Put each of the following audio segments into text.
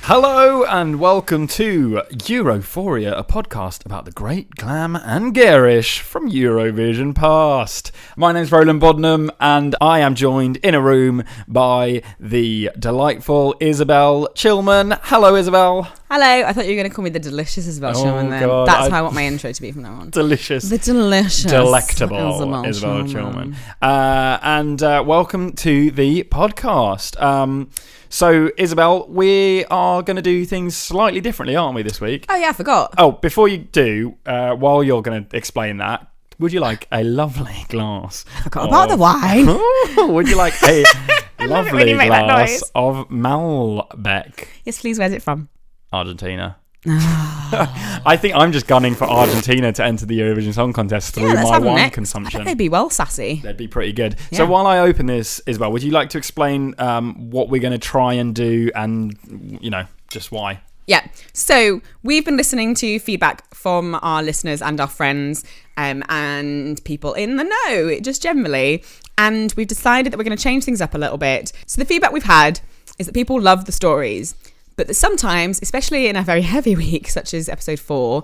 Hello and welcome to Europhoria, a podcast about the great glam and garish from Eurovision past. My name's Roland and I am joined in a room by the delightful Isobel Chillman. Hello, Isobel. Hello, I thought you were going to call me the delicious Isobel Chillman then. God, That's how I want my intro to be from now on. Delicious. The delicious. Delectable Isobel Chillman. And welcome to the podcast. So, Isobel, we are going to do things slightly differently, aren't we, this week? Oh, yeah, I forgot. Oh, before you do, while you're going to explain that, would you like a lovely glass? I forgot about the wine. Would you like a lovely glass noise. of Malbec? Yes, please. Where's it from? Argentina. I think I'm just gunning for Argentina to enter the Eurovision Song Contest through my wine consumption. I think they'd be well sassy. They'd be pretty good. Yeah. So while I open this, Isobel, would you like to explain what we're going to try and do and, you know, just why? Yeah. So we've been listening to feedback from our listeners and our friends and people in the know, just generally. And we've decided that we're going to change things up a little bit. So the feedback we've had is that people love the stories. But that sometimes, especially in a very heavy week, such as episode 4,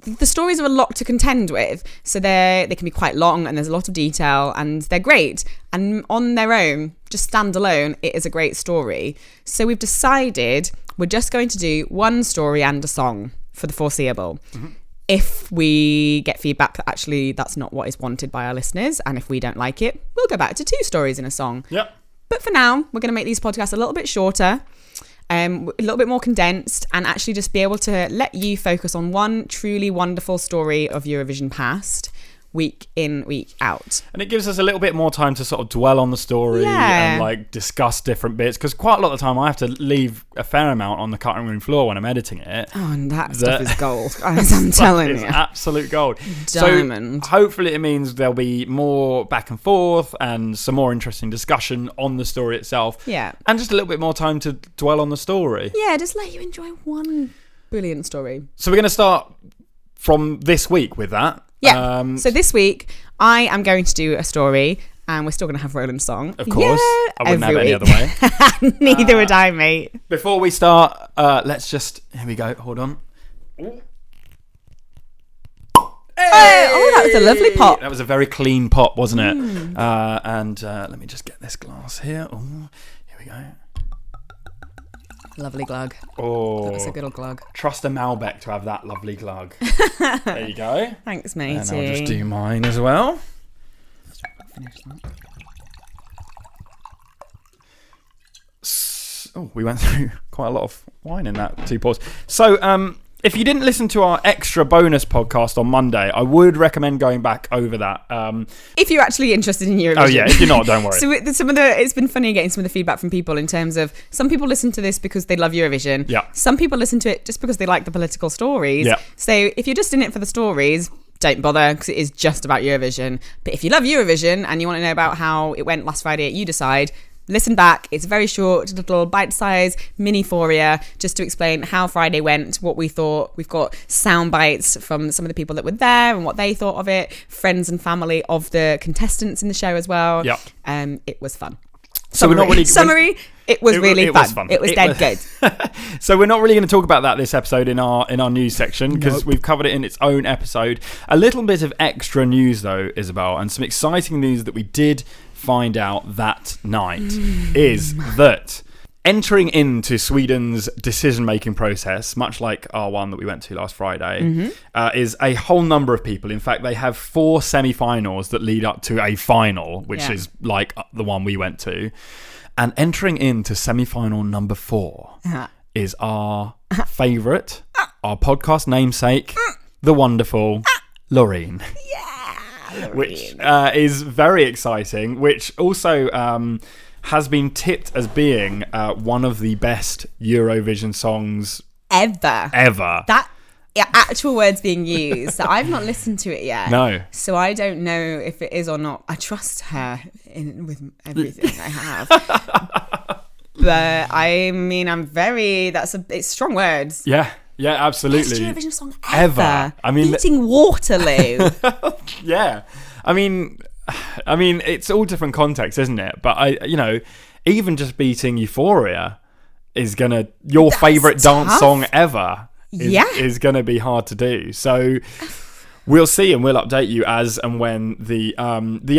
the stories are a lot to contend with. So they can be quite long and there's a lot of detail and they're great. And on their own, just standalone, it is a great story. So we've decided we're just going to do one story and a song for the foreseeable. Mm-hmm. If we get feedback that actually that's not what is wanted by our listeners, and if we don't like it, we'll go back to 2 stories in a song. Yep. But for now, we're going to make these podcasts a little bit shorter. A little bit more condensed, and actually just be able to let you focus on one truly wonderful story of Eurovision past, week in, week out. And it gives us a little bit more time to sort of dwell on the story and like discuss different bits, because quite a lot of the time I have to leave a fair amount on the cutting room floor when I'm editing it. Oh, and that stuff is gold, as I'm telling you. It's absolute gold. Diamond. So hopefully it means there'll be more back and forth and some more interesting discussion on the story itself. Yeah. And just a little bit more time to dwell on the story. Yeah, just let you enjoy one brilliant story. So we're going to start from this week with that. Yeah. So this week, I am going to do a story, and we're still going to have Roland's song. Of course. Yeah, I wouldn't have it any other way. Neither would I, mate. Before we start, let's just... Here we go. Hold on. Hey! Oh, that was a lovely pop. That was a very clean pop, wasn't it? And let me just get this glass here. Oh, here we go. Lovely glug. Oh, that was a good old glug. Trust a Malbec to have that lovely glug. There you go. Thanks, matey. And I'll just do mine as well. Finish that. Oh, we went through quite a lot of wine in that 2 pours. So, if you didn't listen to our extra bonus podcast on Monday, I would recommend going back over that. If you're actually interested in Eurovision. Oh yeah, if you're not, don't worry. So it's been funny getting some of the feedback from people in terms of some people listen to this because they love Eurovision. Yeah. Some people listen to it just because they like the political stories. Yeah. So if you're just in it for the stories, don't bother, because it is just about Eurovision. But if you love Eurovision and you want to know about how it went last Friday at You Decide, listen back. It's a very short, little bite-sized mini-phoria just to explain how Friday went, what we thought. We've got sound bites from some of the people that were there and what they thought of it, friends and family of the contestants in the show as well. Yeah. It was fun. So we're not really... It was really fun. It was dead good. So we're not really going to talk about that this episode in our news section, because we've covered it in its own episode. A little bit of extra news though, Isobel, and some exciting news that we did find out that night is that entering into Sweden's decision-making process, much like our one that we went to last Friday, is a whole number of people. In fact, they have 4 semi-finals that lead up to a final, which is like the one we went to. And entering into semi-final number 4 is our favourite, our podcast namesake, the wonderful Loreen. Which is very exciting, which also has been tipped as being one of the best Eurovision songs ever. That actual words being used. So I've not listened to it yet. No. So I don't know if it is or not. I trust her with everything I have. But I mean, it's strong words. Yeah. Yeah, absolutely. Best Eurovision song ever. I mean, beating Waterloo. Yeah. I mean, it's all different context, isn't it? But even just beating Euphoria is your favourite dance song ever is gonna be hard to do. So we'll see, and we'll update you as and when the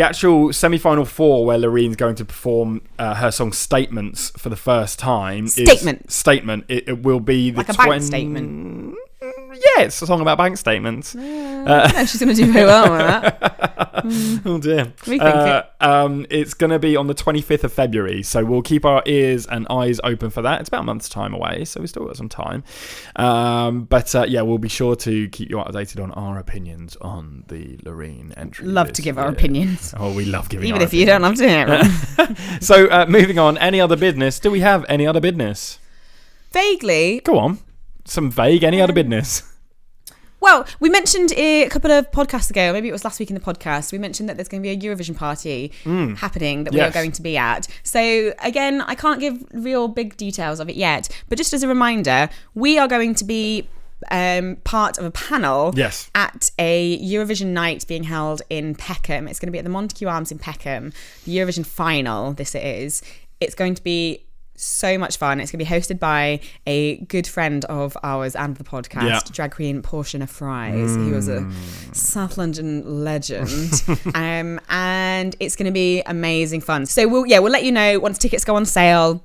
actual semi-final 4, where Lorene's going to perform her song Statements for the first time. Statement. It will be the like a bank statement. Yeah, it's a song about bank statements. She's going to do very well with that. Oh dear. Rethink it. It's going to be on the 25th of February, so we'll keep our ears and eyes open for that. It's about a month's time away, so we've still got some time. But we'll be sure to keep you updated on our opinions on the Loreen entry. Love to give our opinions. Oh, we love giving even if you don't have to hear them. So, moving on, any other business? Do we have any other business? Vaguely. Go on. Some vague, any other business? Well, we mentioned a couple of podcasts ago, maybe it was last week in the podcast, we mentioned that there's going to be a Eurovision party happening that we are going to be at. So again, I can't give real big details of it yet, but just as a reminder, we are going to be part of a panel at a Eurovision night being held in Peckham. It's going to be at the Montague Arms in Peckham, the Eurovision final, this it is. It's going to be so much fun. It's going to be hosted by a good friend of ours and the podcast, drag queen Portia Fries, who is a South London legend. And it's going to be amazing fun. So we'll let you know once tickets go on sale,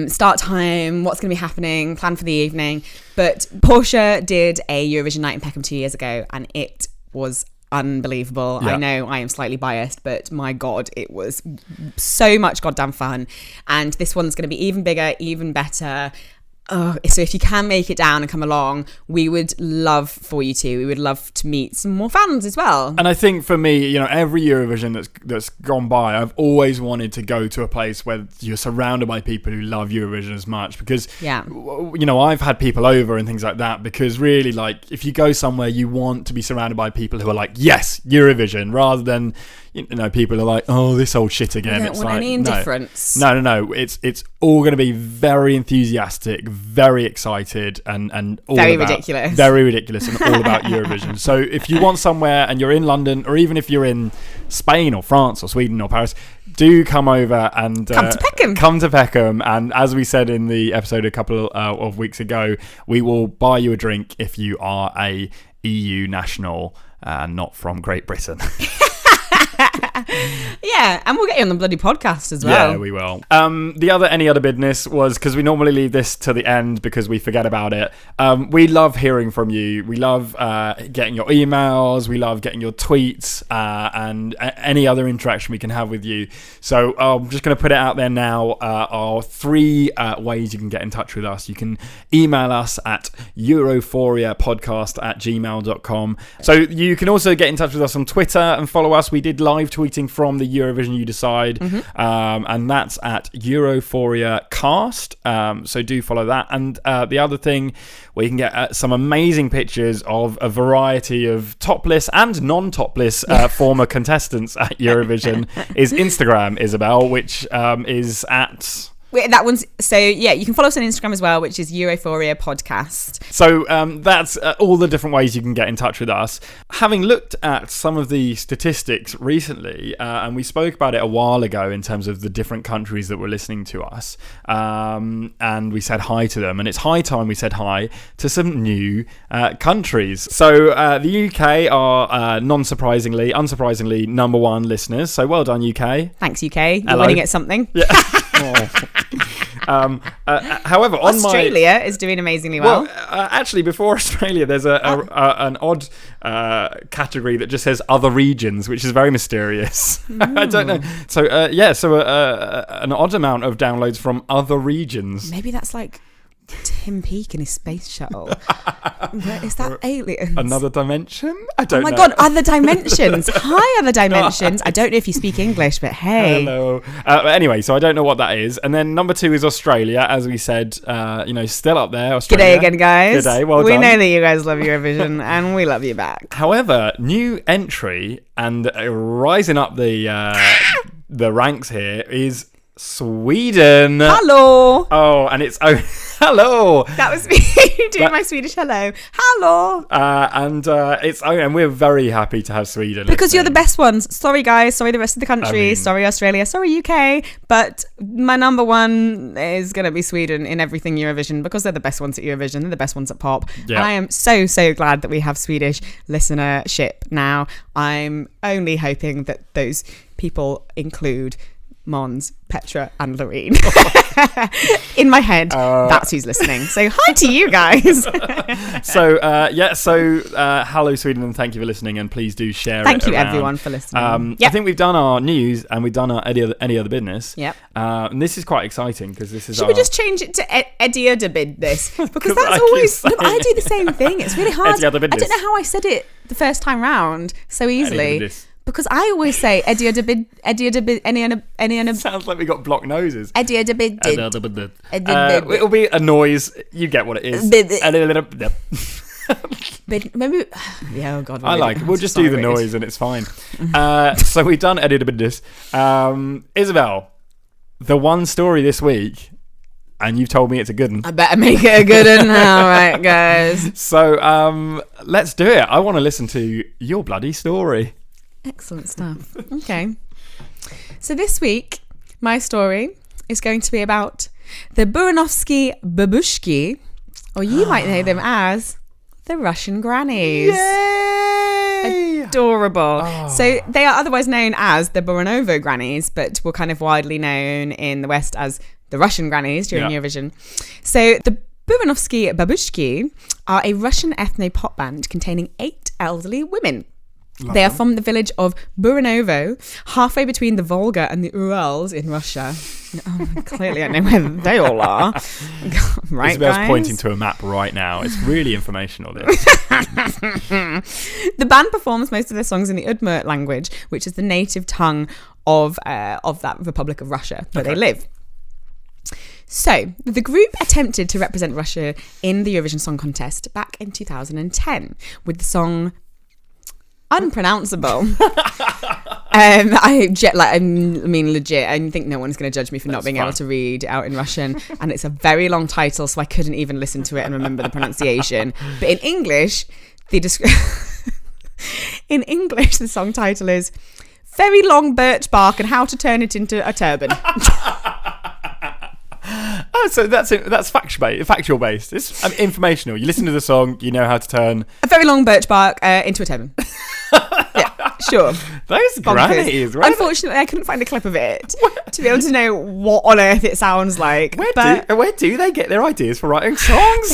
start time, what's going to be happening, plan for the evening. But Portia did a Eurovision night in Peckham 2 years ago, and it was unbelievable. I know I am slightly biased, but my God, it was so much goddamn fun. And this one's going to be even bigger, even better. So if you can make it down and come along, we would love for you to. We would love to meet some more fans as well. And I think for me, every Eurovision that's gone by, I've always wanted to go to a place where you're surrounded by people who love Eurovision as much, because I've had people over and things like that, because really, like, if you go somewhere, you want to be surrounded by people who are like, yes, Eurovision, rather than people are like, oh, this old shit again. I don't want any indifference. No. It's all going to be very enthusiastic, very excited, and all very about, ridiculous. Very ridiculous, and all about Eurovision. So if you want somewhere and you're in London, or even if you're in Spain or France or Sweden or Paris, do come over and come to Peckham. And as we said in the episode a couple of weeks ago, we will buy you a drink if you are a EU national, not from Great Britain. Yeah, and we'll get you on the bloody podcast as well. Yeah, we will. The other any other business was, because we normally leave this to the end because we forget about it. We love hearing from you. We love getting your emails. We love getting your tweets and any other interaction we can have with you. So I'm just going to put it out there now. Our 3 ways you can get in touch with us. You can email us at europhoriapodcast@gmail.com. So you can also get in touch with us on Twitter and follow us. We did live tweeting from the Eurovision You Decide, and that's at Europhoria Cast. So do follow that. And the other thing where you can get some amazing pictures of a variety of topless and non-topless former contestants at Eurovision is Instagram, Isobel, which is at... That one's you can follow us on Instagram as well, which is Europhoria Podcast. So that's all the different ways you can get in touch with us. Having looked at some of the statistics recently, and we spoke about it a while ago in terms of the different countries that were listening to us, and we said hi to them, and it's high time we said hi to some new countries. So the UK are unsurprisingly number 1 listeners, so well done UK. Thanks UK, you're winning at something. Yeah. However, Australia is doing amazingly well. Actually, before Australia, there's an odd category that just says other regions, which is very mysterious. I don't know. So an odd amount of downloads from other regions. Maybe that's like Tim Peake in his space shuttle. Is that aliens? Another dimension? I don't know. Oh my God, other dimensions. Hi, other dimensions. I don't know if you speak English, but hey. Hello. Anyway, so I don't know what that is. And then number 2 is Australia, as we said, still up there. Australia. G'day again, guys. G'day, well we done. know that you guys love Eurovision, and we love you back. However, new entry and rising up the ranks here is Sweden. Hello. Oh, and it's hello. That was me doing my Swedish hello. Hello. And we're very happy to have Sweden because you're the listening. best ones. Sorry guys, sorry the rest of the country, sorry Australia, sorry UK, but my number one is gonna be Sweden in everything Eurovision because they're the best ones at Eurovision. They're the best ones at pop. Yeah. And I am so glad that we have Swedish listenership now. I'm only hoping that those people include Mons, Petra and Loreen. In my head, that's who's listening. So hi to you guys. Hello Sweden, and thank you for listening, and please do share thank it you around. Everyone for listening. I think we've done our news and we've done our any other business. Yep. And this is quite exciting because this is Should we just change it to Eddie the business? Because that's I always keep I do the same thing. It's really hard. Eddie the I don't business. know how I said it the first time round so easily. business. Because I always say Eddie any Sounds like we got blocked noses. Eddie It'll be a noise. You get what it is. Maybe oh god. I like it. We'll just do the noise and it's fine. So we've done Eddie the business. Isabel, the one story this week, and you've told me it's a good one. I better make it a good one now, right, guys? So let's do it. I want to listen to your bloody story. Excellent stuff. Okay. So this week, my story is going to be about the Buranoskiye Babushki, or you might know them as the Russian Grannies. Yay! Adorable. Oh. So they are otherwise known as the Buranovo Grannies, but were kind of widely known in the West as the Russian Grannies during Eurovision. So the Buranoskiye Babushki are a Russian ethno-pop band containing 8 elderly women. They are from the village of Buranovo, halfway between the Volga and the Urals in Russia. Clearly, I know where they all are. Right, Isabel's guys? pointing to a map right now. It's really informational, this. The band performs most of their songs in the Udmurt language, which is the native tongue of that Republic of Russia where they live. So, the group attempted to represent Russia in the Eurovision Song Contest back in 2010 with the song unpronounceable. I mean legit, I think no one's going to judge me for not being able to read it out in Russian, and it's a very long title, so I couldn't even listen to it and remember the pronunciation. But in English, the song title is Very Long Birch Bark and How to Turn It into a Turban. Oh, so that's factual based. It's informational. You listen to the song, you know how to turn a very long birch bark into a turban. Yeah, sure. Those grannies. Unfortunately, I couldn't find a clip of it to be able to know what on earth it sounds like. Where do they get their ideas for writing songs?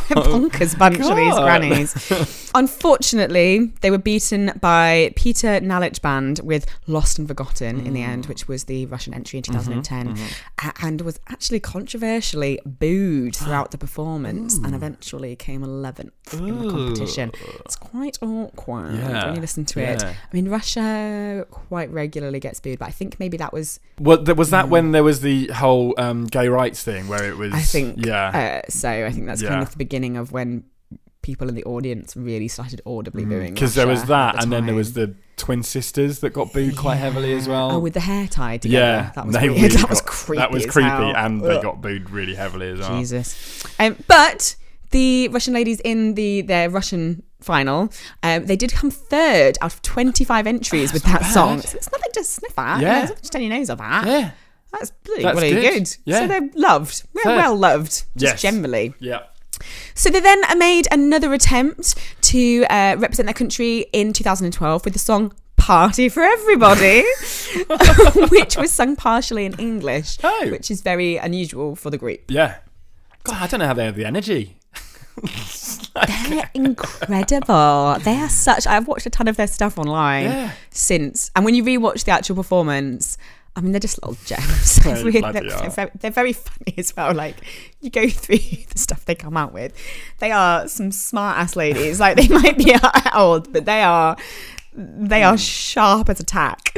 Bonkers bunch of these grannies. Unfortunately, they were beaten by Peter Nalich Band with Lost and Forgotten in the end, which was the Russian entry in 2010, and was actually controversially booed throughout the performance and eventually came 11th in the competition. It's quite awkward when you listen to it. I mean, Russia quite regularly gets booed, but I think maybe that was... Well, was that when there was the whole gay rights thing where it was... I think, so I think that's kind of the beginning of when people in the audience really started audibly booing because there was that, and then there was the twin sisters that got booed quite heavily as well. Oh, with the hair tied together. Yeah, that was weird. That was creepy. That was creepy, and they got booed really heavily as well. Jesus. But the Russian ladies in their Russian final, they did come third out of 25 entries with that song. So it's nothing to sniff at. Yeah, just turn your nose up at. Yeah, that's really good. Yeah. So they're loved. They're well loved. Just generally. Yeah. So they then made another attempt to represent their country in 2012 with the song Party for Everybody, which was sung partially in English, which is very unusual for the group. Yeah. God, I don't know how they have the energy. They're incredible. They are such... I've watched a ton of their stuff online since. And when you rewatch the actual performance... I mean, they're just little gems. They're very funny as well. Like, you go through the stuff they come out with. They are some smart ass ladies. Like, they might be old, but they are sharp as a tack.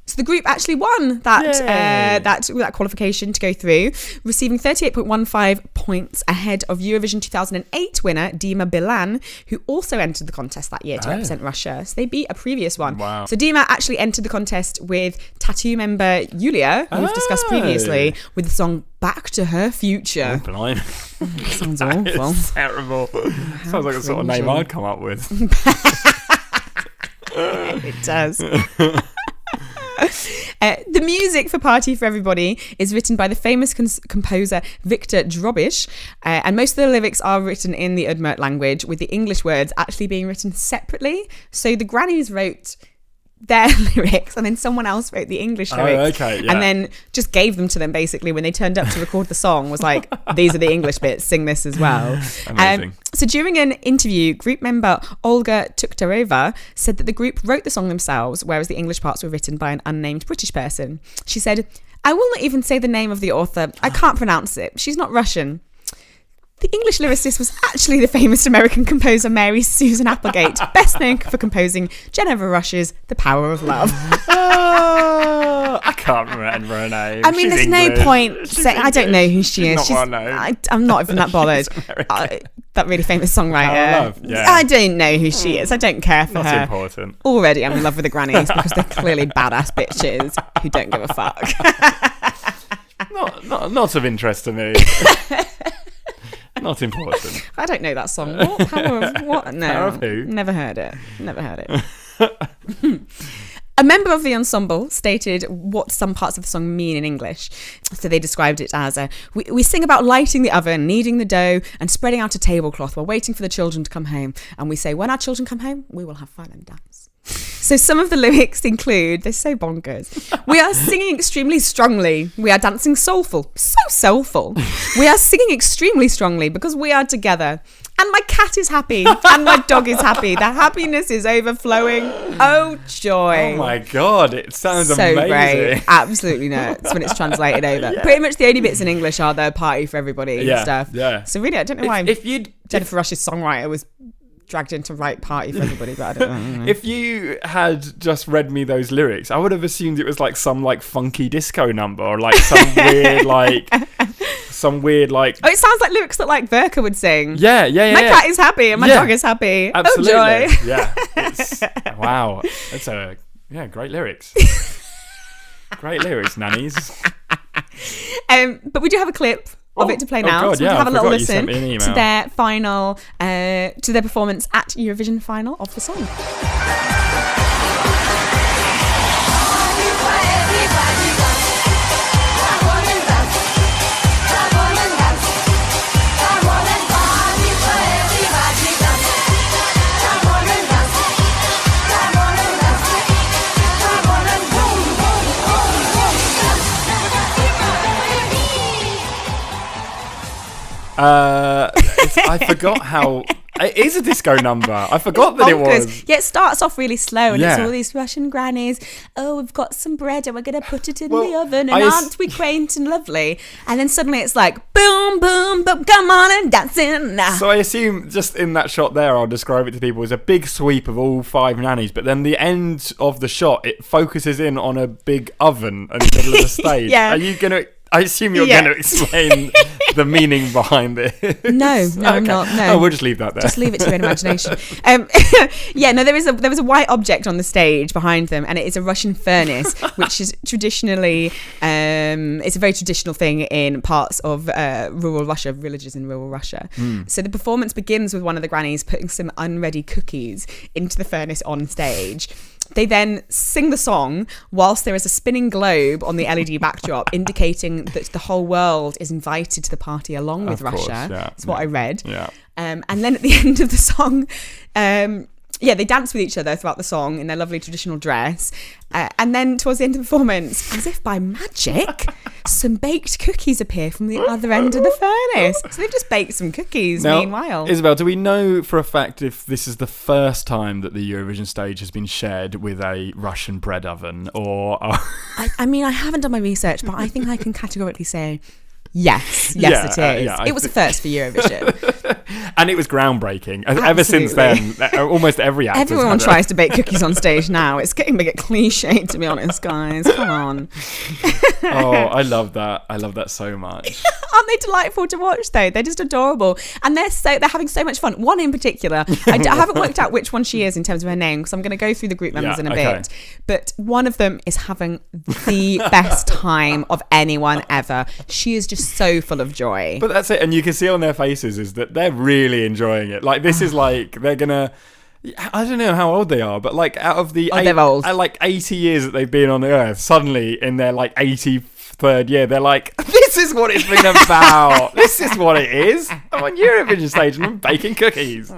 So the group actually won that qualification to go through, receiving 38.15 points ahead of Eurovision 2008 winner Dima Bilan, who also entered the contest that year to represent Russia. So they beat a previous one. Wow. So Dima actually entered the contest with Tattoo member Yulia, who we've discussed previously, with the song Back to Her Future. Oh, blimey. Sounds awful. Terrible. Sounds like the sort of name I'd come up with. It does. The music for Party for Everybody is written by the famous composer Viktor Drobish, and most of the lyrics are written in the Udmurt language, with the English words actually being written separately. So the Grannies wrote their lyrics and then someone else wrote the English lyrics and then just gave them to them basically when they turned up to record the song, was like, these are the English bits, sing this as well. Amazing. So during an interview, group member Olga Tuktarova said that the group wrote the song themselves, whereas the English parts were written by an unnamed British person. She said, "I will not even say the name of the author. I can't pronounce it. She's not Russian. The English lyricist was actually the famous American composer Mary Susan Applegate, best known for composing Jennifer Rush's The Power of Love." I can't remember her name. I mean, She's there's English. no point saying, I don't know who she is. She's not well known. I'm not even that bothered. That really famous songwriter. Power of Love, yeah. I don't know who she is. I don't care for Not her. important. Already I'm in love with the Grannies because they're clearly badass bitches who don't give a fuck. Not of interest to me. Not important. I don't know that song. What? Power of what? No. Power of who? Never heard it. A member of the ensemble stated what some parts of the song mean in English. So they described it as, we sing about lighting the oven, kneading the dough, and spreading out a tablecloth while waiting for the children to come home. And we say, when our children come home, we will have fun and dance. So some of the lyrics include, they're so bonkers. We are singing extremely strongly. We are dancing soulful. So soulful. We are singing extremely strongly because we are together. And my cat is happy. And my dog is happy. The happiness is overflowing. Oh, joy. Oh my God, it sounds so amazing. Great. Absolutely nuts when it's translated over. Yeah. Pretty much the only bits in English are the Party for Everybody and stuff. Yeah. So really, I don't know why Jennifer Rush's songwriter was dragged in to write Party for Everybody, but I don't know. If you had just read me those lyrics, I would have assumed it was like some like funky disco number or like some weird like... Oh, it sounds like lyrics that like Verka would sing. Yeah. My cat is happy and my dog is happy. Absolutely. Oh, joy. Yeah. Wow. It's great lyrics. Great lyrics, nannies. But we do have a clip of it to play now. God, so we'll have a little listen to their final, to their performance at Eurovision final of the song. I forgot how it is a disco number. I forgot that it was. Yeah, it starts off really slow and it's all these Russian grannies. Oh, we've got some bread and we're going to put it in the oven and aren't we quaint and lovely? And then suddenly it's like boom, boom, boom, come on and dancing now. So I assume just in that shot there, I'll describe it to people as a big sweep of all 5 nannies, but then the end of the shot, it focuses in on a big oven in the middle of the stage. Yeah. Are you going to... I assume you're going to explain the meaning behind it. No, I'm not. No, we'll just leave that there. Just leave it to your own imagination. There was a white object on the stage behind them, and it is a Russian furnace, which is traditionally, it's a very traditional thing in parts of rural Russia, villages in rural Russia. So the performance begins with one of the grannies putting some unready cookies into the furnace on stage. They then sing the song whilst there is a spinning globe on the LED backdrop, indicating that the whole world is invited to the party along with Russia. That's what I read. Yeah. And then at the end of the song, they dance with each other throughout the song in their lovely traditional dress. And then towards the end of the performance, as if by magic, some baked cookies appear from the other end of the furnace. So they've just baked some cookies meanwhile. Isobel, do we know for a fact if this is the first time that the Eurovision stage has been shared with a Russian bread oven? Or I mean, I haven't done my research, but I think I can categorically say Yes, it is. It was a first for Eurovision. And it was groundbreaking. Ever since then, almost every act. Everyone tries to bake cookies on stage now. It's getting a bit cliche, to be honest, guys. Come on. Oh, I love that. I love that so much. Aren't they delightful to watch, though? They're just adorable. And they're having so much fun. One in particular, I haven't worked out which one she is in terms of her name, because I'm going to go through the group members in a bit. But one of them is having the best time of anyone ever. She is just so full of joy. But that's it. And you can see on their faces is that they're really enjoying it. Like, this is like, they're going to... I don't know how old they are, but like out of the they're old. Like 80 years that they've been on the earth, suddenly in their like 83rd year, they're like, this is what it's been about. This is what it is. I'm on Eurovision stage and I'm baking cookies.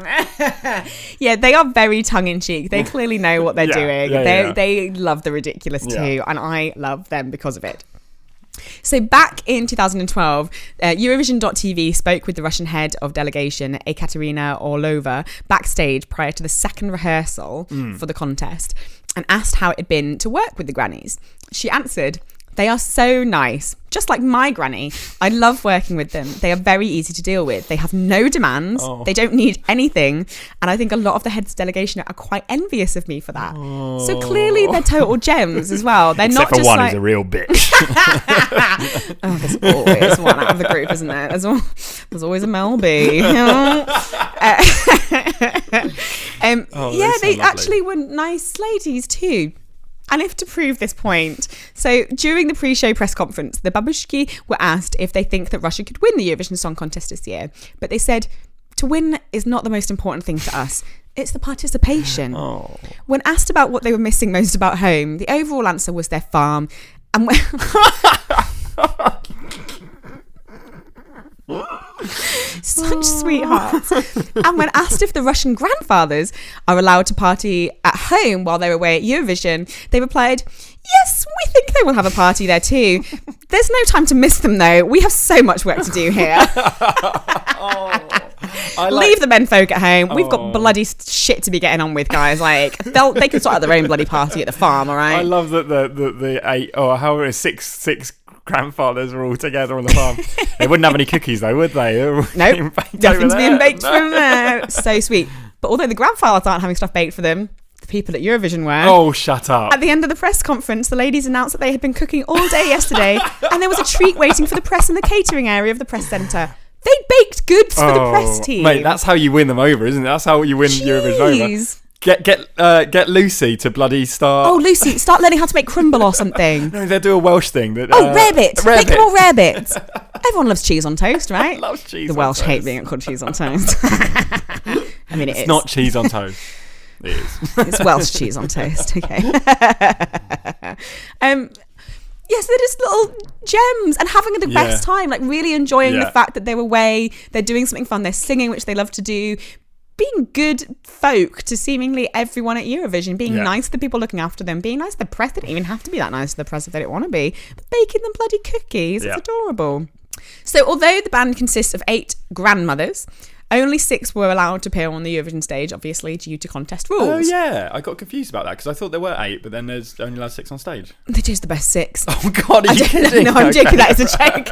Yeah, they are very tongue-in-cheek. They clearly know what they're doing. They love the ridiculous too, and I love them because of it. So back in 2012, Eurovision.tv spoke with the Russian head of delegation, Ekaterina Orlova, backstage prior to the second rehearsal for the contest and asked how it had been to work with the Grannies. She answered, "They are so nice, just like my granny. I love working with them. They are very easy to deal with. They have no demands. They don't need anything. And I think a lot of the heads of delegation are quite envious of me for that." So clearly they're total gems as well. They're Except not for just one like... who's a real bitch. There's always one out of the group, isn't there? There's always a Melby. They actually were nice ladies too. And if to prove this point, so during the pre-show press conference, the Babushki were asked if they think that Russia could win the Eurovision Song Contest this year. But they said, to win is not the most important thing to us. It's the participation. When asked about what they were missing most about home, the overall answer was their farm. And when... Such sweethearts. And when asked if the Russian grandfathers are allowed to party at home while they're away at Eurovision, they replied, "Yes, we think they will have a party there too. There's no time to miss them though. We have so much work to do here." Leave the menfolk at home. We've got bloody shit to be getting on with, guys. Like, they can sort out their own bloody party at the farm, all right? I love that the 8 or however six grandfathers were all together on the farm. They wouldn't have any cookies though, would they? Nope, nothing's being baked from there. So sweet. But although the grandfathers aren't having stuff baked for them, the people at Eurovision were. Oh, shut up. At the end of the press conference, the ladies announced that they had been cooking all day yesterday and there was a treat waiting for the press in the catering area of the press centre. They baked goods for the press team. Mate, that's how you win them over, isn't it? That's how you win Eurovision over. Get Lucy to bloody start. Oh, Lucy, start learning how to make crumble or something. No, they'll do a Welsh thing. Rarebit. Make them all rarebit. Everyone loves cheese on toast, right? Loves cheese. The Welsh hate being called cheese on toast. I mean, it's not cheese on toast. It is. It's Welsh cheese on toast. Okay. Yes, they're just little gems and having the best time, like really enjoying the fact that they're away, they're doing something fun, they're singing, which they love to do, being good folk to seemingly everyone at Eurovision, being nice to the people looking after them, being nice to the press. They don't even have to be that nice to the press if they don't want to be, but baking them bloody cookies. It's adorable. So although the band consists of 8 grandmothers, only 6 were allowed to appear on the Eurovision stage, obviously, due to contest rules. Oh, yeah. I got confused about that because I thought there were 8, but then there's only allowed 6 on stage. They chose the best 6. Oh, God, are you kidding? No, I'm joking. That is a joke.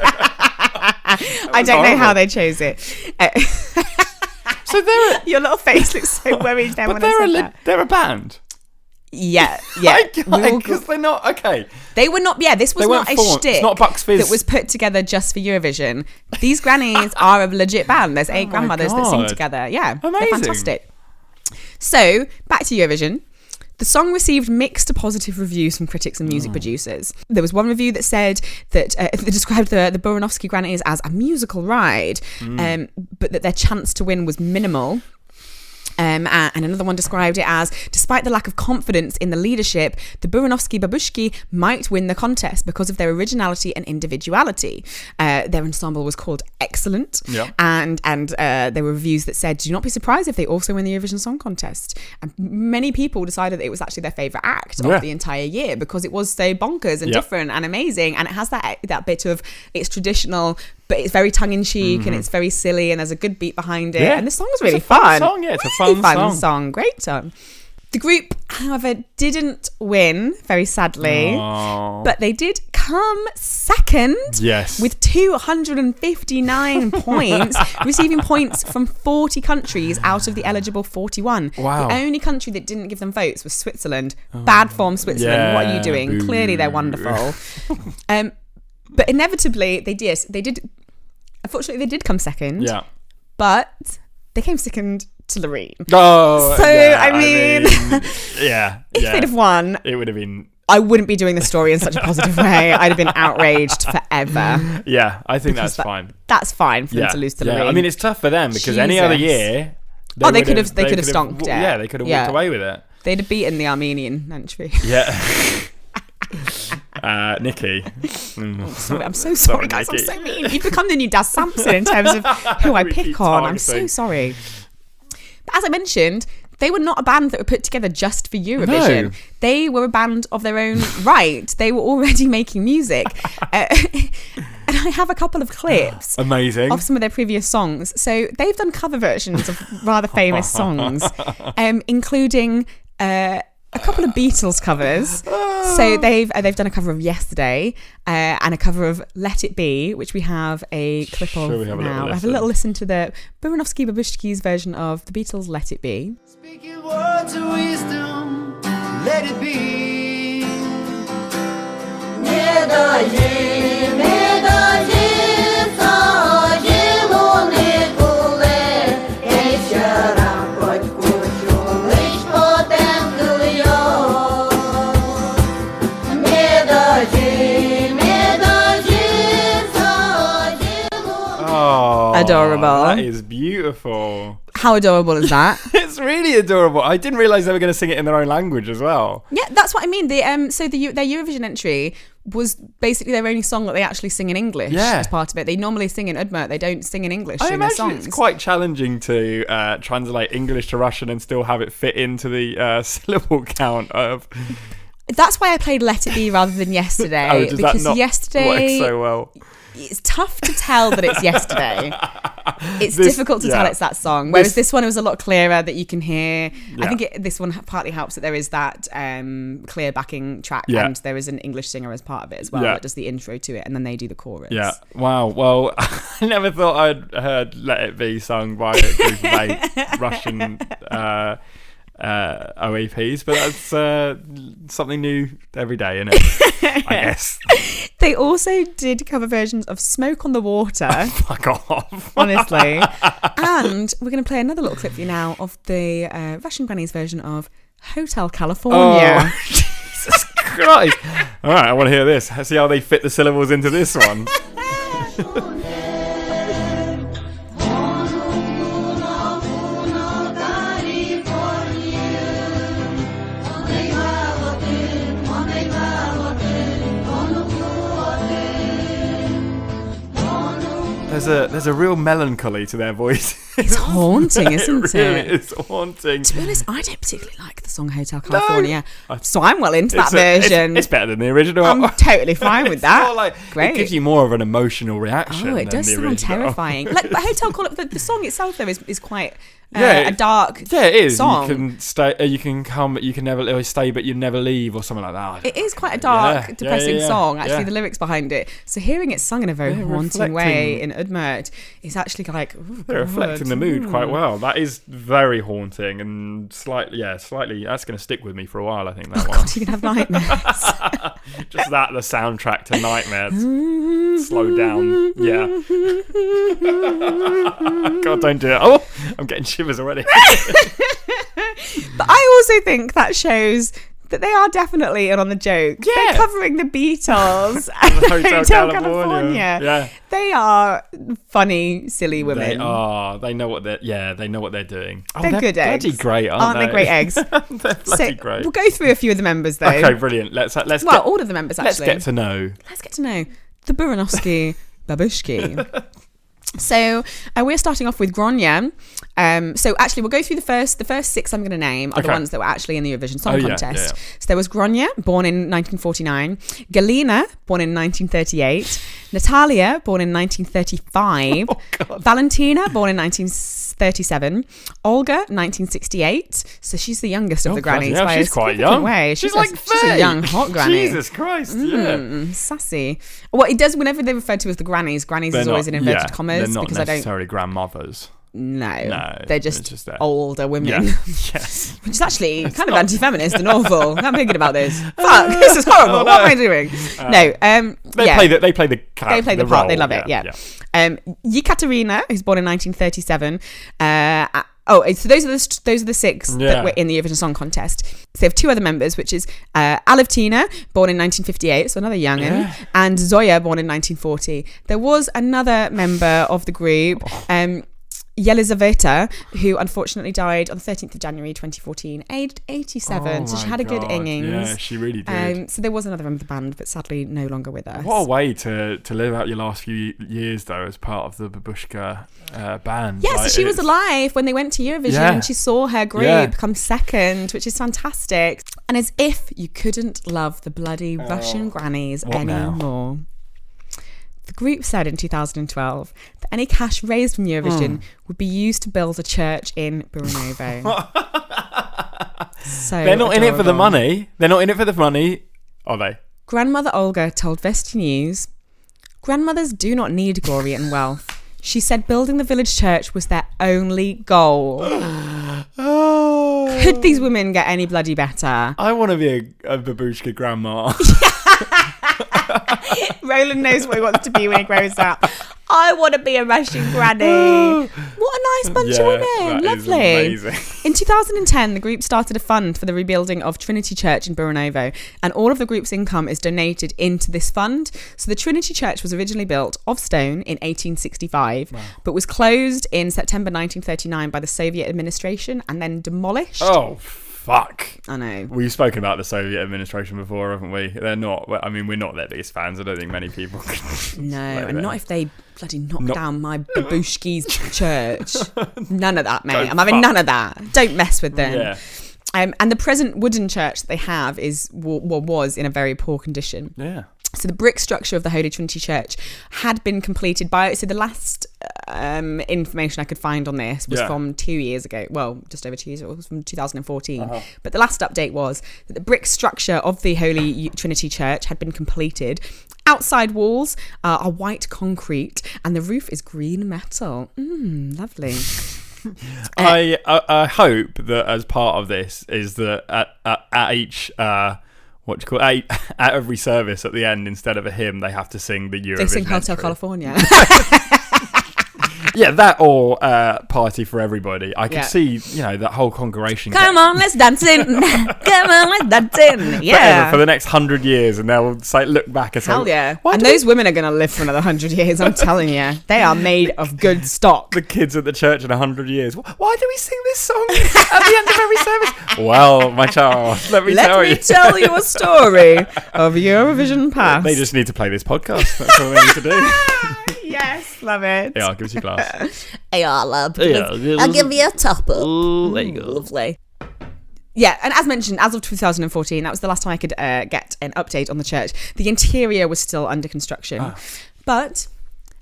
I don't know how they chose it. So your little face looks so worried then when I said that. They're a band? Yeah. Because they're not... Okay. They were not... Yeah, this was not a shtick. It's not Bucks Fizz. That was put together just for Eurovision. These grannies are a legit band. There's 8 grandmothers that sing together. Yeah. Amazing. They're fantastic. So, back to Eurovision. The song received mixed to positive reviews from critics and music producers. There was one review that said that they described the Buranoskiye Grannies as a musical ride, but that their chance to win was minimal. And another one described it as, despite the lack of confidence in the leadership, the Buranoskiye Babushki might win the contest because of their originality and individuality. Their ensemble was called Excellent. Yeah. And there were reviews that said, do not be surprised if they also win the Eurovision Song Contest. And many people decided that it was actually their favourite act of the entire year because it was so bonkers and different and amazing. And it has that bit of, it's traditional, but it's very tongue-in-cheek and it's very silly and there's a good beat behind it. And the song's really fun. It's a fun song, Great song. The group, however, didn't win, very sadly, but they did come second with 259 points, receiving points from 40 countries out of the eligible 41. Wow. The only country that didn't give them votes was Switzerland. Bad form, Switzerland. Yeah, what are you doing? boo. Clearly they're wonderful. But inevitably, they did. Unfortunately, they did come second. Yeah. But they came second to Loreen. Oh, so yeah, I mean yeah, if they'd have won, it would have been. I wouldn't be doing the story in such a positive way. I'd have been outraged forever. Yeah, I think that's fine. That's fine for them to lose to Loreen. I mean, it's tough for them because any other year, they could have stonked it. Yeah, they could have walked away with it. They'd have beaten the Armenian entry. Yeah. Nikki. Sorry, I'm so sorry, guys. Nikki. I'm so mean. You've become the new Daz Sampson in terms of who I pick on. I'm so sorry. But as I mentioned, they were not a band that were put together just for Eurovision. No. They were a band of their own right. They were already making music. And I have a couple of clips Amazing. of some of their previous songs. So they've done cover versions of rather famous songs, including a couple of Beatles covers. So they've done a cover of Yesterday and a cover of Let It Be, which we have a clip of now. Have a little listen to the Buranoskiye Babushki's version of the Beatles' Let It Be. Speaking words of wisdom, let it be. Adorable. That is beautiful. How adorable is that? It's really adorable. I didn't realise they were going to sing it in their own language as well. Yeah, that's what I mean. Their Eurovision entry was basically their only song that they actually sing in English as part of it. They normally sing in Udmurt. They don't sing in English in their songs. I imagine it's quite challenging to translate English to Russian and still have it fit into the syllable count of... That's why I played Let It Be rather than Yesterday. Does because that not Yesterday work so well? It's tough to tell that it's Yesterday. It's difficult to tell it's that song. Whereas this one, it was a lot clearer that you can hear. Yeah. I think this one partly helps that there is that clear backing track and there is an English singer as part of it as well that does the intro to it and then they do the chorus. Yeah. Wow. Well, I never thought I'd heard Let It Be sung by a group of 8 Russian OEPs, but that's something new every day, isn't it? I guess. They also did cover versions of Smoke on the Water. Fuck off. Honestly. And we're going to play another little clip for you now of the Russian Grannies version of Hotel California. Oh, Jesus Christ. All right, I want to hear this. See how they fit the syllables into this one. There's a real melancholy to their voice. It's haunting, isn't it? Really is haunting. To be honest, I don't particularly like the song Hotel California, so I'm well into that version. It's better than the original. I'm totally fine with that. Great. It gives you more of an emotional reaction. Oh, it does sound terrifying. Like Hotel California, the song itself though is quite a dark it is. Song. You can stay. You can come. You can never stay, but you never leave, or something like that. It is quite a dark, depressing song. Actually, the lyrics behind it. So hearing it sung in a very haunting way in Udmurt is actually like they're reflecting the mood quite well. That is very haunting and slightly. That's going to stick with me for a while. I think that one. God, you can have nightmares. Just the soundtrack to nightmares. Slow down. Yeah. God, don't do it. Oh, I'm getting shivers already. But I also think that shows that they are definitely in on the joke. Yeah. They're covering the Beatles and Hotel California. Yeah. They are funny, silly women. They are. They know what they're doing. They're good eggs. Bloody great, aren't they? They great eggs? They're bloody great. We'll go through a few of the members though. Okay, brilliant. Let's all of the members actually. Let's get to know the Buranoskiye Babushki. So we're starting off with Gronya. So actually we'll go through the first 6 I'm going to name are the ones that were actually in the Eurovision Song Contest. Yeah. So there was Gronya, born in 1949, Galina, born in 1938, Natalia, born in 1935, Valentina, born in 1935, 1937. Olga, 1968. So she's the youngest of the grannies. Yeah, she's quite young. Way. She's like 30. She's a young, hot granny. Jesus Christ, yeah. Sassy. Well, it does, whenever they're referred to as the grannies is always in inverted commas. They're not because necessarily grandmothers. No, they're just older women. Yeah. Yes. Which is actually kind of anti-feminist and awful. I'm thinking about this. Fuck, this is horrible. What am I doing? They play the part. Role. They love it. Yeah. Yekaterina, who's born in 1937. So those are the six that were in the Eurovision Song Contest. So they have two other members, which is Alevtina, born in 1958, so another young'un, and Zoya, born in 1940. There was another member of the group, Yelizaveta, who unfortunately died on the 13th of January 2014, aged 87. So she had a good innings. Yeah, she really did. So there was another member of the band, but sadly no longer with us. What a way to live out your last few years, though, as part of the Babushka band. Yeah, so she was alive when they went to Eurovision and she saw her group come second, which is fantastic. And as if you couldn't love the bloody Russian Grannies anymore. Now? The group said in 2012 that any cash raised from Eurovision would be used to build a church in Buranovo. So they're not in it for the money. They're not in it for the money, are they? Grandmother Olga told Vesti News, "Grandmothers do not need glory and wealth. She said building the village church was their only goal." Could these women get any bloody better? I want to be a Babushka grandma. Roland knows what he wants to be when he grows up. I want to be a Russian granny. What a nice bunch of women. Lovely. In 2010, the group started a fund for the rebuilding of Trinity Church in Buranovo, and all of the group's income is donated into this fund. So the Trinity Church was originally built of stone in 1865, but was closed in September 1939 by the Soviet administration and then demolished. Oh, fuck. I know. We've spoken about the Soviet administration before, haven't we? They're not, I mean, we're not their biggest fans. I don't think many people No, and not if they bloody knock down my Babushki's church. None of that, mate. I'm having none of that. Don't mess with them. Yeah. And the present wooden church that they have was in a very poor condition. Yeah. So the brick structure of the Holy Trinity Church had been completed so the last information I could find on this was from 2 years ago. Well, just over 2 years. It was from 2014. But the last update was that the brick structure of the Holy Trinity Church had been completed. Outside walls are white concrete and the roof is green metal. Lovely. I hope that as part of this is that at each... at every service at the end, instead of a hymn, they have to sing the Eurovision. They sing Hotel California. Yeah, that or Party for Everybody. I could see, that whole congregation. Come on, let's dance in. Come on, let's dance in. Yeah. For the next 100 years, and they'll look back and say, hell yeah. And those women are going to live for another 100 years, I'm telling you. They are made of good stock. The kids at the church in 100 years. Why do we sing this song at the end of every service? Well, my child, let me tell you They just need to play this podcast. That's all they need to do. Yes, love it. Yeah, I'll give you a glass. Yeah, love. I'll give you a topper. Ooh, there you go. Lovely. Yeah, and as mentioned, as of 2014, that was the last time I could get an update on the church. The interior was still under construction. But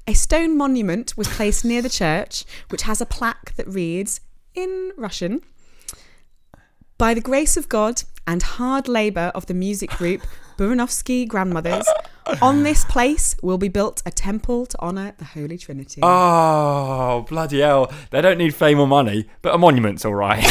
a stone monument was placed near the church, which has a plaque that reads, in Russian, "By the grace of God and hard labour of the music group Buranoskiye Grandmothers, on this place will be built a temple to honour the Holy Trinity." Oh, bloody hell. They don't need fame or money, but a monument's all right.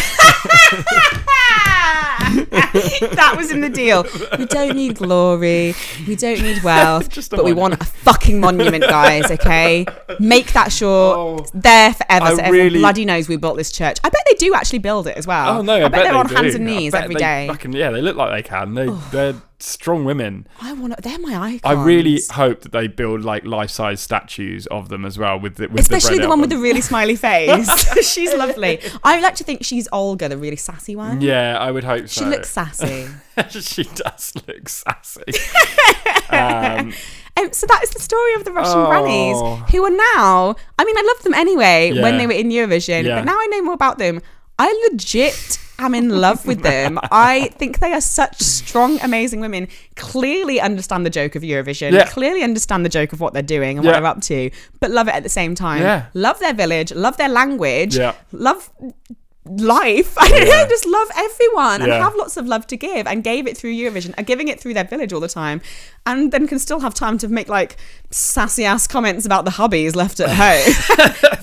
That was in the deal. We don't need glory. We don't need wealth. But we want a fucking monument, guys, okay? Make that sure it's there forever so everyone bloody knows we built this church. I bet they do actually build it as well. Oh, no, I bet they're on do. hands and knees every day. They look like they can. They're strong women. They're my icons. I really hope that they build life-size statues of them as well, especially the one with the really smiley face. She's lovely. I like to think she's Olga, the really sassy one. Yeah, I would hope so. She looks sassy. She does look sassy. So that is the story of the Russian Grannies, who are now, I mean, I loved them anyway when they were in Eurovision, but now I know more about them. I legit am in love with them. I think they are such strong, amazing women. Clearly understand the joke of Eurovision. Clearly understand the joke of what they're doing and what they're up to, but love it at the same time. Love their village. Love their language. Love life. I don't know, just love everyone and have lots of love to give, and gave it through Eurovision, are giving it through their village all the time, and then can still have time to make like sassy ass comments about the hubbies left at home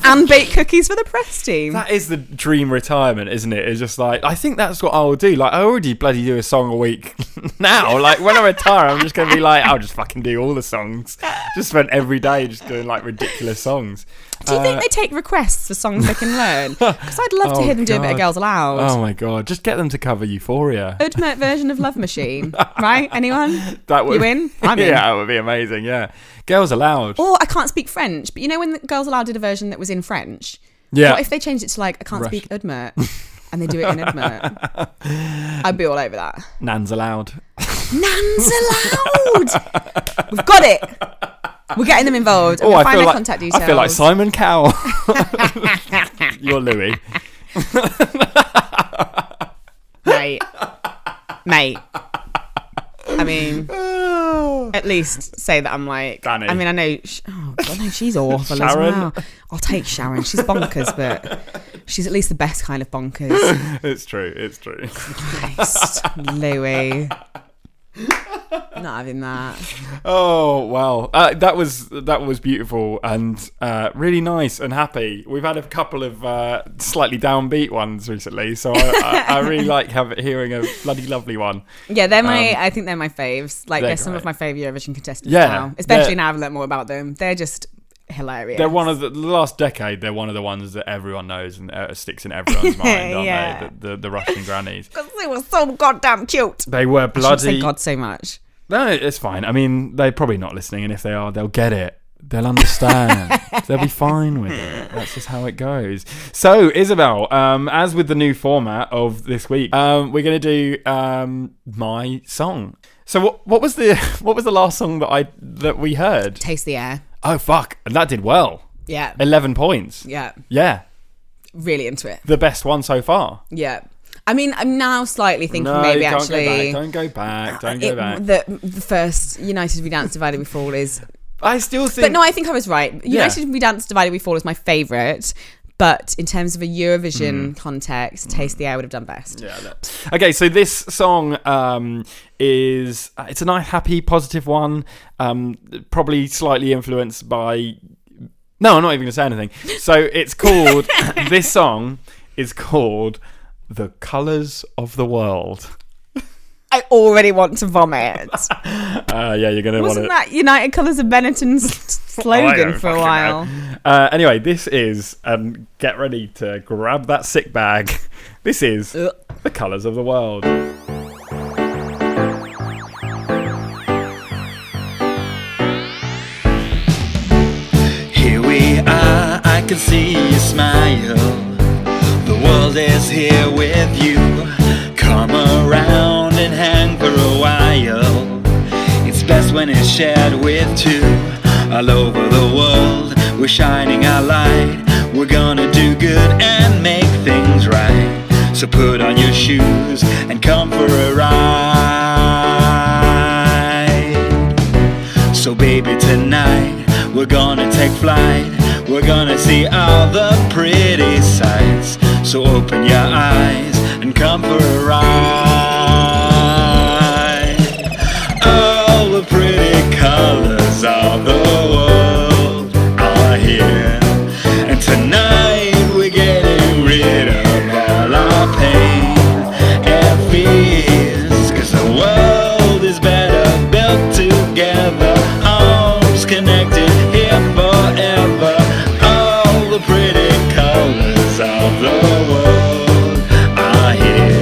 and bake cookies for the press team. That is the dream retirement, isn't it? It's just like, I think that's what I'll do. Like, I already bloody do a song a week now. Like, when I retire, I'm just going to be like, I'll just fucking do all the songs. Just spend every day just doing like ridiculous songs. Do you think they take requests for songs they can learn? Because I'd love to hear them do a bit of Girls Aloud. Oh my God. Just get them to cover Euphoria. Udmurt version of Love Machine. Right? Anyone? That would, you in? I'm in. Yeah, that would be amazing. Yeah. Girls Aloud. Or I can't speak French. But you know when the Girls Aloud did a version that was in French? Yeah. What if they changed it to like, I can't speak Udmurt? And they do it in Udmurt. I'd be all over that. Nan's Allowed. Nan's Allowed! We've got it. We're getting them involved. And we'll find their contact details. I feel like Simon Cowell. You're Louis. Mate. I mean, at least say that I'm like... Danny. I mean, I know... Oh, God, no, she's awful Sharon. as well. I'll take Sharon. She's bonkers, but she's at least the best kind of bonkers. It's true. Christ, Louis. Not having that. Oh wow, that was beautiful and really nice and happy. We've had a couple of slightly downbeat ones recently, so I really like hearing a bloody lovely one. Yeah, they're I think they're my faves. Like, they're some of my favourite Eurovision contestants now, especially now I've learnt more about them. They're just hilarious. They're one of the last decade. They're one of the ones that everyone knows and sticks in everyone's mind, aren't they? The Russian Grannies. Because they were so goddamn cute. They were bloody. I shouldn't say God so much. No, it's fine. I mean, they're probably not listening, and if they are, they'll get it. They'll understand. They'll be fine with it. That's just how it goes. So, Isobel, as with the new format of this week, we're going to do my song. So, what was the last song that we heard? Taste the Air. Oh fuck! And that did well. Yeah. 11 points. Yeah. Yeah. Really into it. The best one so far. Yeah. I mean, I'm now slightly thinking maybe actually... Don't go back. The first United We Dance, Divided We Fall is... I still think... But no, I think I was right. United We Dance, Divided We Fall is my favourite. But in terms of a Eurovision context, Taste the Air would have done best. Yeah. Okay, so this song is... it's a nice, happy, positive one. Probably slightly influenced by... No, I'm not even going to say anything. So it's called... this song is called... The Colours of the World. I already want to vomit. Yeah, you're going to want it. Wasn't that United Colours of Benetton's slogan for a while? Anyway, this is, get ready to grab that sick bag. This is The Colours of the World. Here we are, I can see you smile. The world is here with you. Come around and hang for a while. It's best when it's shared with two. All over the world, we're shining our light. We're gonna do good and make things right. So put on your shoes and come for a ride. So baby, tonight we're gonna take flight. We're gonna see all the pretty sights. So open your eyes and come for a ride. All the pretty colors of the world are here. And tonight we're getting rid of all our pain and fears. 'Cause the world is better built together. Arms connected here forever. All the pretty colors of the world are here.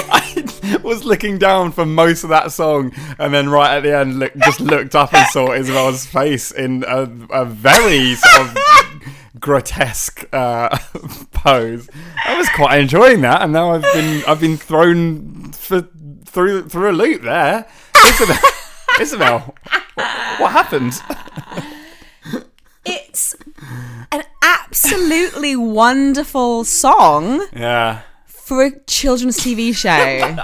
I was looking down for most of that song, and then right at the end just looked up and saw Isabel's face in a very sort of grotesque pose. I was quite enjoying that, and now I've been thrown through a loop there. Isobel, what happened? It's an absolutely wonderful song for a children's TV show.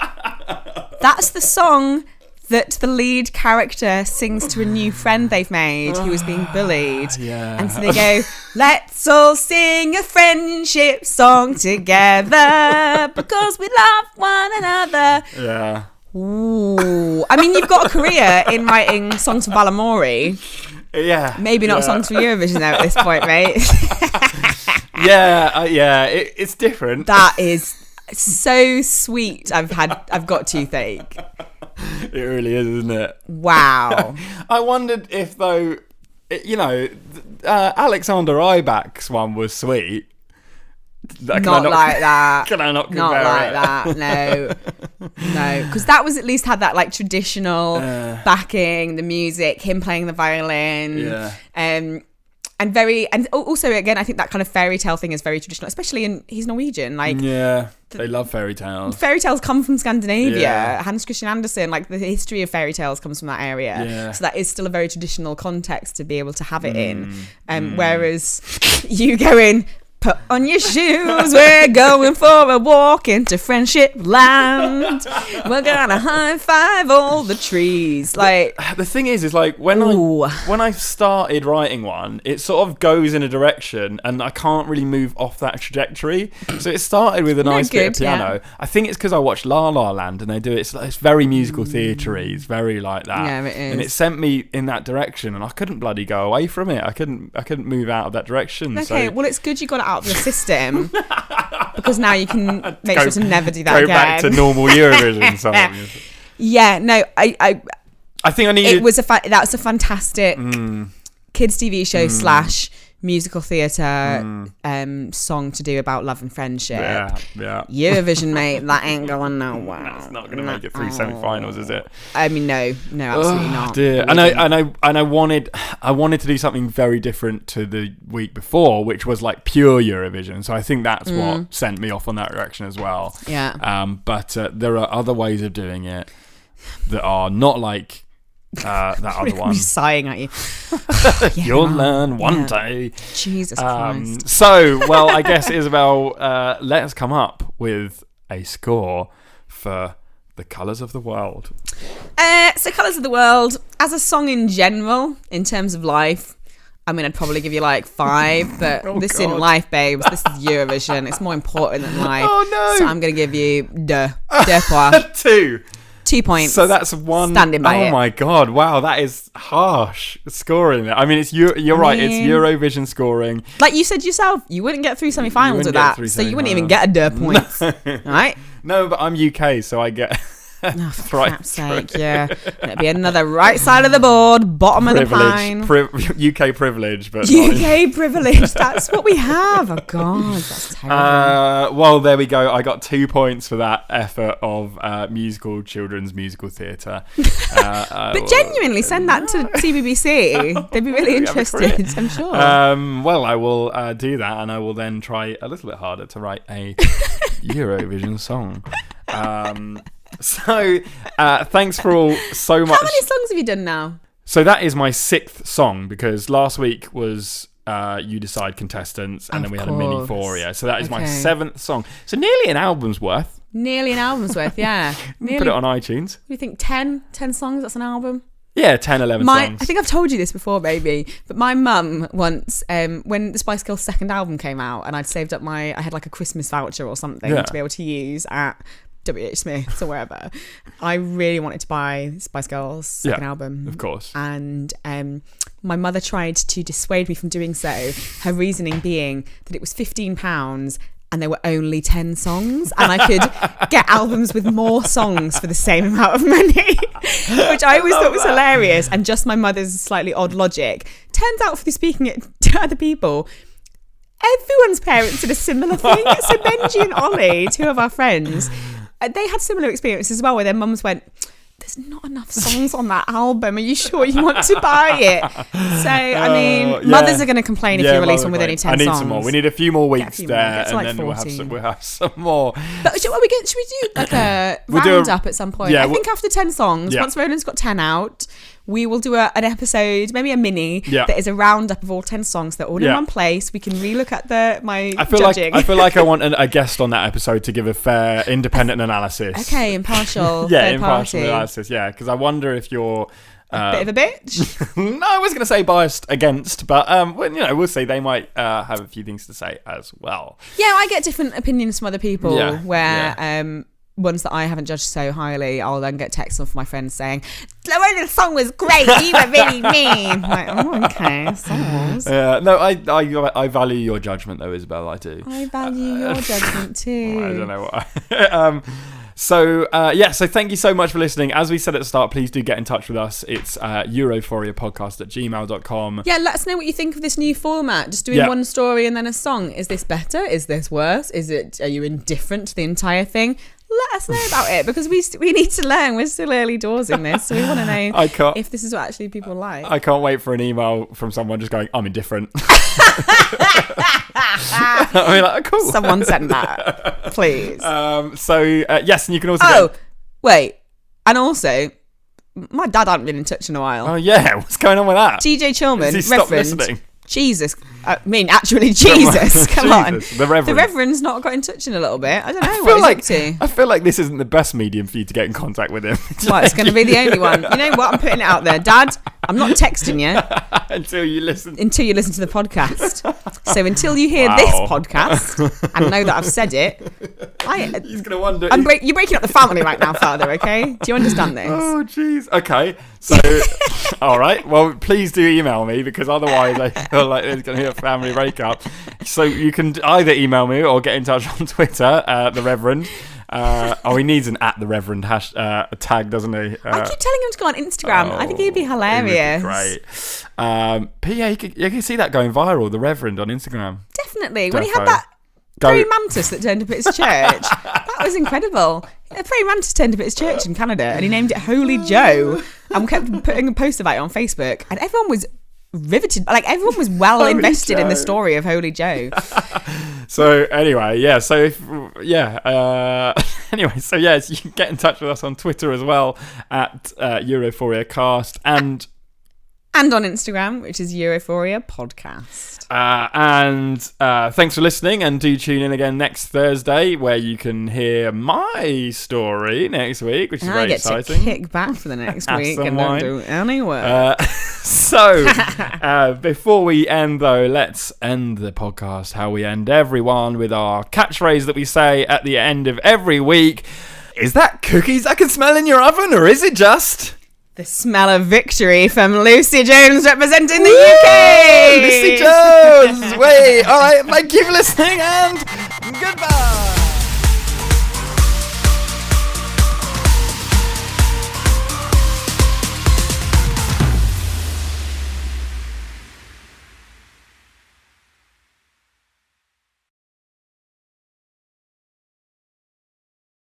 That's the song that the lead character sings to a new friend they've made who is being bullied. And so they go, let's all sing a friendship song together because we love one another. Yeah. Ooh. I mean, you've got a career in writing songs for Balamory. Yeah. Maybe not songs for Eurovision though at this point, mate. It's different. That is so sweet. I've got toothache. It really is, isn't it? Wow. I wondered if, though, Alexander Ibach's one was sweet. Not like that. Can I not compare Not like it? that. No. Because that was at least had that like traditional backing, the music, him playing the violin. Yeah. And also again, I think that kind of fairy tale thing is very traditional, especially he's Norwegian. Like, they love fairy tales. Fairy tales come from Scandinavia. Yeah. Hans Christian Andersen, like the history of fairy tales comes from that area. Yeah. So that is still a very traditional context to be able to have it in. Whereas you go in, put on your shoes, we're going for a walk into friendship land. We're gonna high five all the trees. Like, the thing is like when I started writing one, it sort of goes in a direction and I can't really move off that trajectory. So it started with a nice bit of piano. Yeah. I think it's because I watched La La Land and they do it. It's very musical theatre-y. It's very like that. Yeah, it is. And it sent me in that direction, and I couldn't bloody go away from it. I couldn't move out of that direction. Okay, well, it's good you got it out of the system because now you can make sure to never do that again. Go back to normal Eurovision songs. Yeah, no, I think I needed. It was that was a fantastic kids TV show / musical theatre song to do about love and friendship. Yeah. Eurovision, mate, that ain't going nowhere. That's not going to make it through semi-finals, is it? I mean, no, absolutely not. Dear. And I wanted to do something very different to the week before, which was like pure Eurovision. So I think that's what sent me off on that direction as well. Yeah. But there are other ways of doing it that are not like that other one. I'm sighing at you. You'll learn one day. Jesus Christ. So, well, I guess, Isobel, let us come up with a score for The Colours of the World. So Colours of the World, as a song in general, in terms of life, I mean, I'd probably give you like 5, but this isn't life, babes. This is Eurovision. It's more important than life. Oh, no. So I'm going to give you deux points. 2 points. So that's 1. Standing by it. My God. Wow, that is harsh scoring. I mean, you're right. It's Eurovision scoring. Like you said yourself, you wouldn't get through semi-finals with that. So you wouldn't even get a deux points. All right? No, but I'm UK, so I get... Oh, for crap's sake, yeah. It'll be another right side of the board, bottom of the pine. UK privilege, but UK privilege. That's what we have. Oh God, that's terrible. Well, there we go. I got 2 points for that effort of children's musical theatre. But genuinely, send that to CBBC. They'd be really interested, I'm sure. Well, I will do that, and I will then try a little bit harder to write a Eurovision song. So, thanks for all so much. How many songs have you done now? So that is my 6th song, because last week was You Decide Contestants, and then we had a mini Europhoria. So that is my 7th song. So nearly an album's worth. Yeah. Put it on iTunes. Do you think 10 songs, that's an album? Yeah, 10, 11 songs. I think I've told you this before, maybe, but my mum once, when the Spice Girls' second album came out, and I'd saved up I had like a Christmas voucher or something to be able to use at W.H. Smith's or wherever. I really wanted to buy Spice Girls' second album. Of course. And my mother tried to dissuade me from doing so, her reasoning being that it was £15 and there were only 10 songs and I could get albums with more songs for the same amount of money, which I always thought was hilarious, and just my mother's slightly odd logic. Turns out, through speaking it to other people, everyone's parents did a similar thing. So Benji and Ollie, 2 of our friends, they had similar experiences as well, where their mums went, there's not enough songs on that album. Are you sure you want to buy it? So, I mean, mothers are going to complain if you release one with only 10 songs. I need some more. We need a few more weeks there, and like then 14. we'll have some more. But should we do like a roundup at some point? I think after 10 songs, once Roland's got 10 out, we will do an episode, maybe a mini, that is a roundup of all 10 songs. They're all in one place. We can relook at my judging. I feel like I want a guest on that episode to give a fair, independent analysis. Okay, impartial. Impartial analysis. Yeah, because I wonder if you're a bit of a bitch. No, I was going to say biased against, but we'll see. They might have a few things to say as well. Yeah, I get different opinions from other people where ones that I haven't judged so highly, I'll then get texts off my friends saying, the song was great, you were really mean. Like, oh, okay, songs. No, I value your judgment though, Isobel, I do. I value your judgment too. I don't know why. So thank you so much for listening. As we said at the start, please do get in touch with us. It's europhoriapodcast@gmail.com. Yeah, let us know what you think of this new format. Just doing one story and then a song. Is this better? Is this worse? Are you indifferent to the entire thing? Let us know about it, because we need to learn. We're still early doors in this, so we want to know if this is what actually people like. I can't wait for an email from someone just going, I'm indifferent. I mean, like, cool. Someone send that, please. Yes, and you can also and also, my dad hadn't been in touch in a while. Oh yeah, what's going on with that? TJ Chilman, Has he stopped listening? Jesus. Actually, Jesus. Come on. The Reverend. The Reverend's not got in touch in a little bit. I don't know what he's up to. I feel like this isn't the best medium for you to get in contact with him. Well, it's going to be the only one. You know what? I'm putting it out there. Dad, I'm not texting you. Until you listen to the podcast. So until you hear this podcast and know that I've said it, he's going to wonder. You're breaking up the family right now, Father, okay? Do you understand this? Oh, jeez. Okay. So, all right. Well, please do email me, because otherwise I feel like there's going to be a family breakup. So you can either email me or get in touch on Twitter, the Reverend. He needs an @the Reverend tag, doesn't he? I keep telling him to go on Instagram. I think he'd be hilarious. Great. But yeah, you can see that going viral, the Reverend on Instagram. Definitely. When he had that praying mantis that turned up at his church, that was incredible. A praying mantis turned up at his church in Canada, and he named it Holy Joe, and kept putting a post about it on Facebook, and everyone was riveted. Like, everyone was well invested in the story of Holy Joe. So anyway, so you can get in touch with us on Twitter as well at EurophoriaCast and on Instagram, which is Europhoria Podcast. Thanks for listening, and do tune in again next Thursday, where you can hear my story next week, which is very exciting. To kick back for the next week and don't do any work. Before we end, though, let's end the podcast how we end everyone, with our catchphrase that we say at the end of every week. Is that cookies I can smell in your oven, or is it just the smell of victory from Lucy Jones representing the UK? Lucy Jones! Wait, all right, thank you for listening, and goodbye!